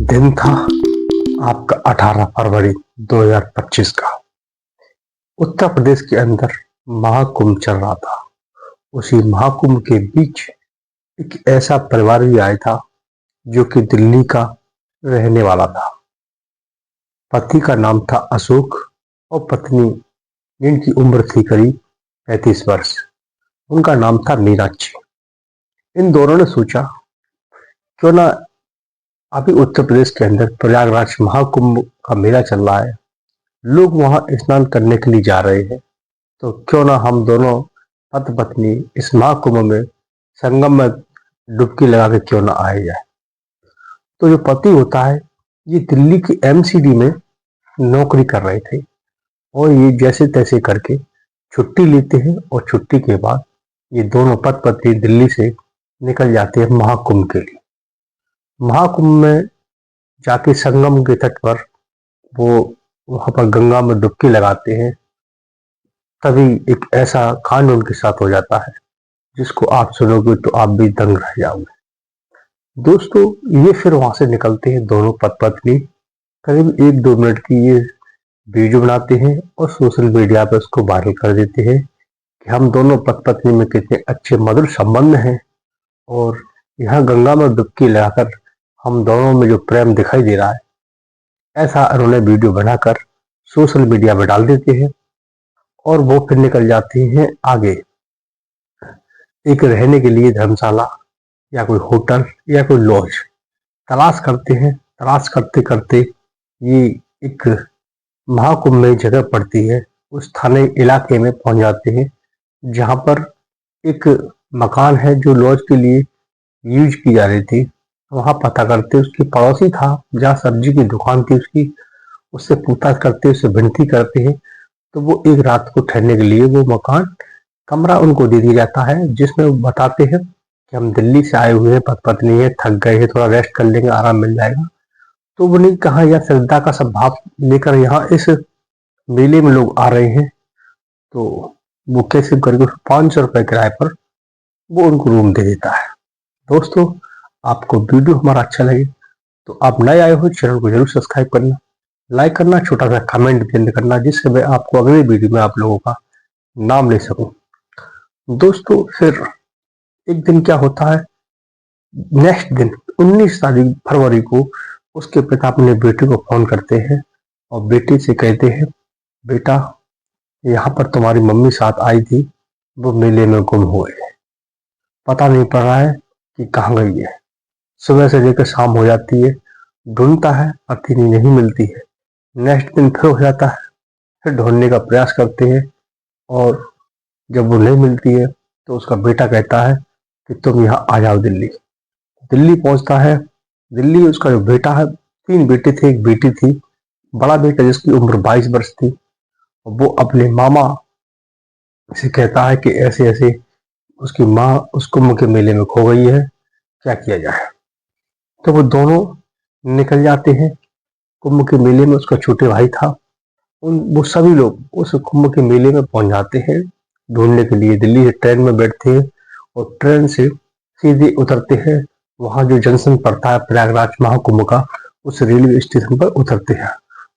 दिन था आपका 18 फरवरी 2025 का। उत्तर प्रदेश के अंदर महाकुंभ चल रहा था। उसी महाकुंभ के बीच एक ऐसा परिवार भी आया था जो कि दिल्ली का रहने वाला था। पति का नाम था अशोक और पत्नी, जिनकी उम्र थी करीब 35 वर्ष, उनका नाम था मीनाक्षी। इन दोनों ने सोचा क्यों ना, अभी उत्तर प्रदेश के अंदर प्रयागराज महाकुंभ का मेला चल रहा है, लोग वहां स्नान करने के लिए जा रहे हैं, तो क्यों ना हम दोनों पति पत्नी इस महाकुंभ में संगम में डुबकी लगा के क्यों ना आए जाए। तो जो पति होता है, ये दिल्ली की एमसीडी में नौकरी कर रहे थे और ये जैसे तैसे करके छुट्टी लेते हैं और छुट्टी के बाद ये दोनों पति पत्नी दिल्ली से निकल जाते हैं महाकुंभ के लिए। महाकुंभ में जाके संगम के तट पर वो वहां पर गंगा में डुबकी लगाते हैं। तभी एक ऐसा कांड उनके साथ हो जाता है जिसको आप सुनोगे तो आप भी दंग रह जाओगे। दोस्तों, ये फिर वहां से निकलते हैं दोनों पति पत्नी, करीब 1-2 मिनट की ये वीडियो बनाते हैं और सोशल मीडिया पर उसको वायरल कर देते हैं कि हम दोनों पति पत्नी में कितने अच्छे मधुर संबंध हैं और यहाँ गंगा में डुबकी लगाकर हम दोनों में जो प्रेम दिखाई दे रहा है, ऐसा उन्होंने वीडियो बनाकर सोशल मीडिया पर डाल देते हैं। और वो फिर निकल जाते हैं आगे, एक रहने के लिए धर्मशाला या कोई होटल या कोई लॉज तलाश करते हैं। तलाश करते करते ये एक महाकुंभ में जगह पड़ती है, उस थाने इलाके में पहुंच जाते हैं जहां पर एक मकान है जो लॉज के लिए यूज की जा रही थी। वहां पता करते, उसके पड़ोसी था जहाँ सब्जी की दुकान थी उसकी, उससे पूछताछ करते, उससे विनती करते हैं तो वो एक रात को ठहरने के लिए वो मकान कमरा उनको दे दिया जाता है, जिसमें वो बताते हैं कि हम दिल्ली से आए हुए हैं, पति पत्नी है, थक गए हैं, थोड़ा रेस्ट कर लेंगे, आराम मिल जाएगा। तो उन्हें कहा यह श्रद्धा का सब भाव लेकर यहाँ इस मेले में लोग आ रहे हैं, तो वो कैसे करके 500 रुपए किराए पर वो उनको रूम दे देता है। दोस्तों, आपको वीडियो हमारा अच्छा लगे तो आप नए आए हो चैनल को जरूर सब्सक्राइब करना, लाइक करना, छोटा सा कमेंट भी करना, जिससे मैं आपको अगले वीडियो में आप लोगों का नाम ले सकूं। दोस्तों, फिर एक दिन क्या होता है, नेक्स्ट दिन 19 तारीख फरवरी को उसके पिता अपने बेटे को फोन करते हैं और बेटे से कहते हैं, बेटा यहाँ पर तुम्हारी मम्मी साथ आई थी, वो मेले में गुम हुए हैं, पता नहीं पड़ रहा है कि कहाँ गई है। सुबह से लेकर शाम हो जाती है, ढूंढता है, पत्नी नहीं मिलती है। नेक्स्ट दिन फिर हो जाता है, फिर ढूंढने का प्रयास करते हैं और जब वो नहीं मिलती है तो उसका बेटा कहता है कि तुम यहाँ आ जाओ दिल्ली। दिल्ली पहुंचता है। दिल्ली उसका जो बेटा है, 3 बेटे थे, एक बेटी थी। बड़ा बेटा जिसकी उम्र 22 वर्ष थी, वो अपने मामा से कहता है कि ऐसे ऐसे उसकी माँ उस कुंभ के मेले में खो गई है, क्या किया जाए। तो वो दोनों निकल जाते हैं कुंभ के मेले में। उसका छोटे भाई था, वो सभी लोग उस कुंभ के मेले में पहुंच जाते हैं ढूंढने के लिए। दिल्ली से ट्रेन में बैठते हैं और ट्रेन से सीधे उतरते हैं, वहां जो जंक्शन पड़ता है प्रयागराज महाकुंभ का, उस रेलवे स्टेशन पर उतरते हैं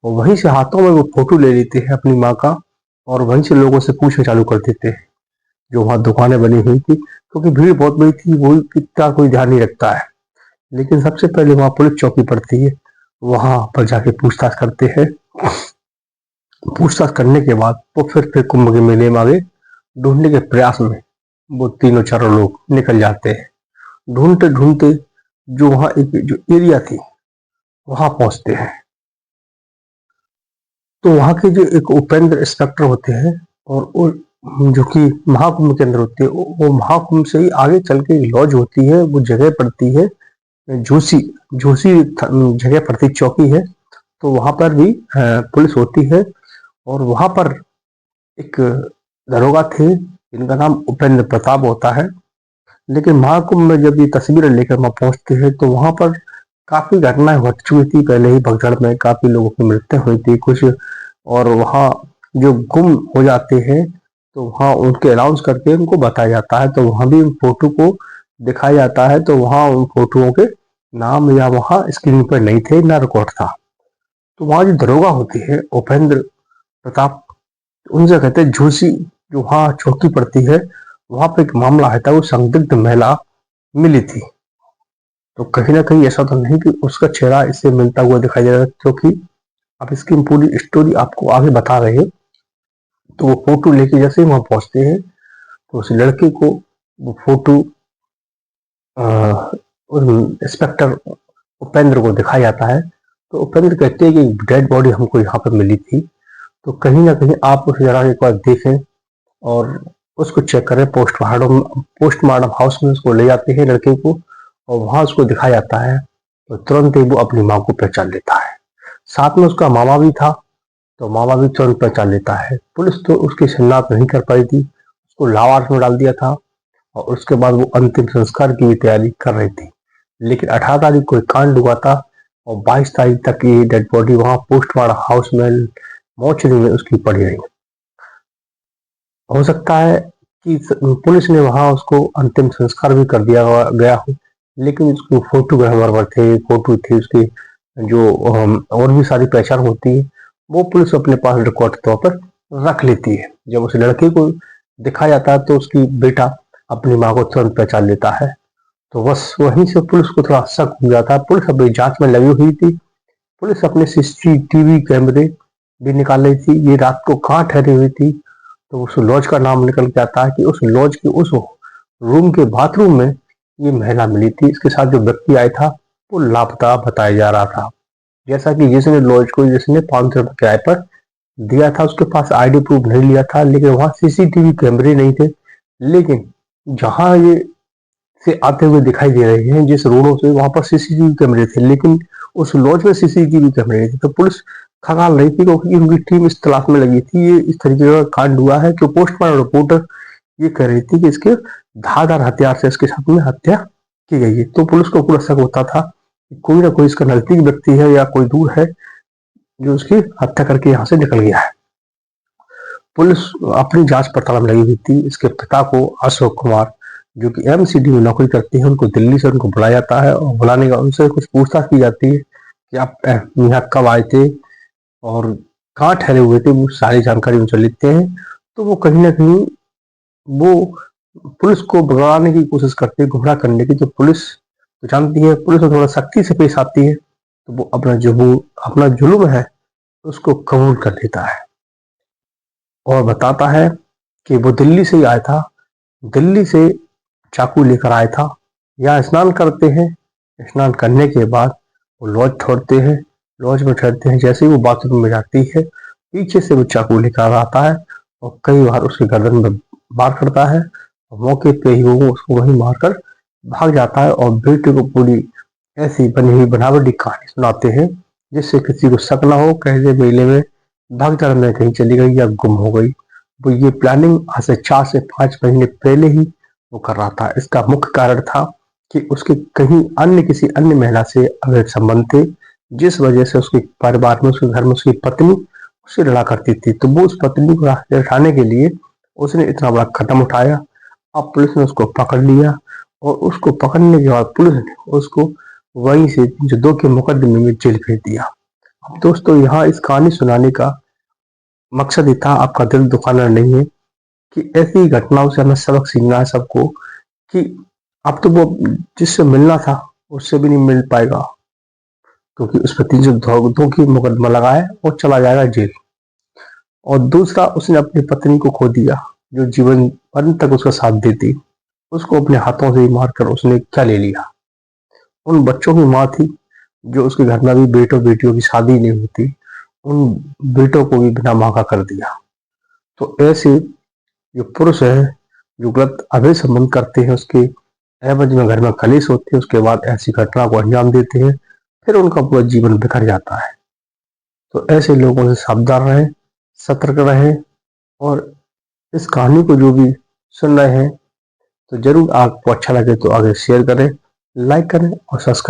और वहीं से हाथों में वो फोटो ले लेते हैं अपनी माँ का और वहीं से लोगों से पूछना चालू कर देते हैं। जो वहां दुकानें बनी हुई थी, क्योंकि भीड़ बहुत बड़ी थी, वो कितना कोई ध्यान नहीं रखता है, लेकिन सबसे पहले वहां पुलिस चौकी पड़ती है, वहां पर जाके पूछताछ करते हैं। पूछताछ करने के बाद वो फिर कुंभ के मेले में आगे ढूंढने के प्रयास में वो तीनों चारों लोग निकल जाते हैं। ढूंढते ढूंढते जो वहां एक जो एरिया थी वहां पहुंचते हैं। तो वहां के जो एक उपेंद्र इंस्पेक्टर होते हैं और जो कि महाकुंभ के अंदर होते हैं, वो महाकुंभ से ही आगे चल के लॉज होती है, वो जगह पड़ती है झूसी। झूसी जगह पड़ती चौकी है, तो वहां पर भी पुलिस होती है और वहां पर एक दरोगा थे जिनका नाम उपेंद्र प्रताप होता है। लेकिन महाकुंभ में जब ये तस्वीरें लेकर वहां पहुंचते हैं तो वहां पर काफी घटनाएं हो चुकी थी पहले ही, भगदड़ में काफी लोगों की मृत्यु हुई थी कुछ, और वहां जो गुम हो जाते हैं तो वहां उनके अनाउंस करके उनको बताया जाता है, तो वहां भी उन फोटो को दिखाया जाता है। तो वहां उन फोटोओं के नाम या वहां स्क्रीन पर नहीं थे, ना रिकॉर्ड था। तो वहां जो दरोगा होते हैं उपेंद्र प्रताप, उनसे कहते हैं झूसी, जो वहां चौकी पड़ती है, वहां पे एक मामला आया था, वो संदिग्ध महिला मिली थी। तो कहीं ना कहीं ऐसा तो नहीं कि उसका चेहरा इससे मिलता हुआ दिखाई दे रहा है, क्योंकि अब इसकी पूरी स्टोरी आपको आगे बता रहे हैं। तो वो फोटो लेके जैसे ही वहां पहुंचते हैं, तो उस लड़के को वो फोटो उस इंस्पेक्टर उपेंद्र को दिखाया जाता है। तो उपेंद्र कहते हैं कि डेड बॉडी हमको यहाँ पर मिली थी, तो कहीं ना कहीं आप उसे जरा एक बार देखें और उसको चेक करें। पोस्टमार्टम हाउस में उसको ले जाते हैं लड़के को, और वहां उसको दिखाया जाता है। तो तुरंत ही वो अपनी माँ को पहचान लेता है। साथ में उसका मामा भी था, तो मामा भी तुरंत पहचान लेता है। पुलिस तो उसकी शिनाख्त नहीं कर पाई थी, उसको लावार्स में डाल दिया था, और उसके बाद वो अंतिम संस्कार की भी तैयारी कर रही थी। लेकिन 18 तारीख को एक कांड हुआ था, और 22 तारीख तक ये डेड बॉडी वहां पोस्टमार्टम हाउस में मोर्चरी में उसकी पड़ी रही। हो सकता है कि पुलिस ने वहां उसको अंतिम संस्कार भी कर दिया गया हो, लेकिन उसको फोटोग्राफर थे, फोटो थी उसकी, जो और भी सारी पहचान होती है, वो पुलिस अपने पास रिकॉर्ड के तौर पर रख लेती है। जब उस लड़के को दिखाया जाता है तो उसकी बेटा अपनी माँ को तुरंत पहचान लेता है। तो बस वहीं से पुलिस को थोड़ा शक हो जाता है। पुलिस अपनी जांच में लगी हुई थी। पुलिस अपने सीसीटीवी कैमरे भी निकाल रही थी, ये रात को कहाँ ठहरी हुई थी। तो उस लॉज का नाम निकल के आता है कि उस लॉज के उस रूम के बाथरूम में ये महिला मिली थी। इसके साथ जो व्यक्ति आया था वो लापता बताया जा रहा था। जैसा कि जिसने लॉज को जिसने 500 रुपये किराए पर दिया था, उसके पास आईडी प्रूफ नहीं लिया था, लेकिन वहां सीसीटीवी कैमरे नहीं थे। लेकिन जहां ये से आते हुए दिखाई दे रहे हैं जिस रोडों से, वहां पर सीसीटीवी कैमरे थे, लेकिन उस लॉज में सीसीटीवी कैमरे नहीं थे। तो पुलिस खंगाल रही थी, क्योंकि उनकी टीम इस तलाश में लगी थी ये इस तरीके का कांड हुआ है। जो पोस्टमार्टम रिपोर्टर ये कह रही थी कि इसके धारदार हथियार से इसके साथ में हत्या की गई है। तो पुलिस को पूरा शक होता था कि कोई ना कोई इसका नजदीक व्यक्ति है या कोई दूर है जो उसकी हत्या करके यहाँ से निकल गया है। पुलिस अपनी जांच पड़ताल में लगी हुई थी। इसके पिता को अशोक कुमार, जो कि एमसीडी में नौकरी करते हैं, उनको दिल्ली से उनको बुलाया जाता है, और बुलाने का उनसे कुछ पूछताछ की जाती है कि आप यहाँ कब आए थे और कहाँ ठहरे हुए थे, वो सारी जानकारी उनसे लिखते हैं। तो वो कहीं ना कहीं वो पुलिस को भगाने की कोशिश करते हैं, गुमराह करने की। तो पुलिस तो जानती है, पुलिस में थोड़ा सख्ती से पेश आती है, तो वो अपना जुल्म है उसको कबूल कर लेता है, और बताता है कि वो दिल्ली से ही आया था, दिल्ली से चाकू लेकर आया था। यहाँ स्नान करते हैं, स्नान करने के बाद वो लॉज छोड़ते हैं, लॉज में ठहरते हैं। जैसे ही वो बाथरूम में जाती है, पीछे से वो चाकू लेकर आता है, और कई बार उसके गर्दन में वार करता है, और मौके पे ही वो उसको वहीं मारकर भाग जाता है। और बेटे को पूरी ऐसी बनी हुई बनावटी कहानी सुनाते हैं जिससे किसी को शक ना हो, कैसे मेले में भागदौड़ में कहीं चली गई या गुम हो गई। वो ये प्लानिंग आज से 4 से 5 महीने पहले ही वो कर रहा था। इसका मुख्य कारण था कि उसके कहीं अन्य किसी अन्य महिला से अवैध संबंध थे, जिस वजह से उसके परिवार में, उसके घर में उसकी पत्नी उससे लड़ा करती थी। तो वो उस पत्नी को रास्ते उठाने के लिए उसने इतना बड़ा कदम उठाया। अब पुलिस ने उसको पकड़ लिया, और उसको पकड़ने के बाद पुलिस ने उसको वहीं से जो 2 के मुकदमे में जेल भेज दिया। अब दोस्तों, यहाँ इस कहानी सुनाने का मकसद ये था, आपका दिल दुखाना नहीं है, कि ऐसी घटनाओं से हमें सबक सीखना है सबको, कि अब तो वो जिससे मिलना था उससे भी नहीं मिल पाएगा, क्योंकि उस पर 302 की मुकदमा लगाए और चला जाएगा जेल। और दूसरा, उसने अपनी पत्नी को खो दिया, जो जीवन भर तक उसका साथ देती। उसको अपने हाथों से ही मारकर उसने क्या ले लिया। उन बच्चों की माँ थी, जो उसके घर में भी बेटों बेटियों की शादी नहीं होती, उन बेटों को भी बिना माँ का कर दिया। तो ऐसे जो पुरुष है, जो गलत अवैध संबंध करते हैं, उसके एवज में घर में कलेश होते हैं, उसके बाद ऐसी घटना को अंजाम देते हैं, फिर उनका पूरा जीवन बिखर जाता है। तो ऐसे लोगों से सावधान रहें, सतर्क रहें, और इस कहानी को जो भी सुन रहे हैं, तो जरूर आपको अच्छा लगे तो आगे शेयर करें, लाइक करें और सब्सक्राइब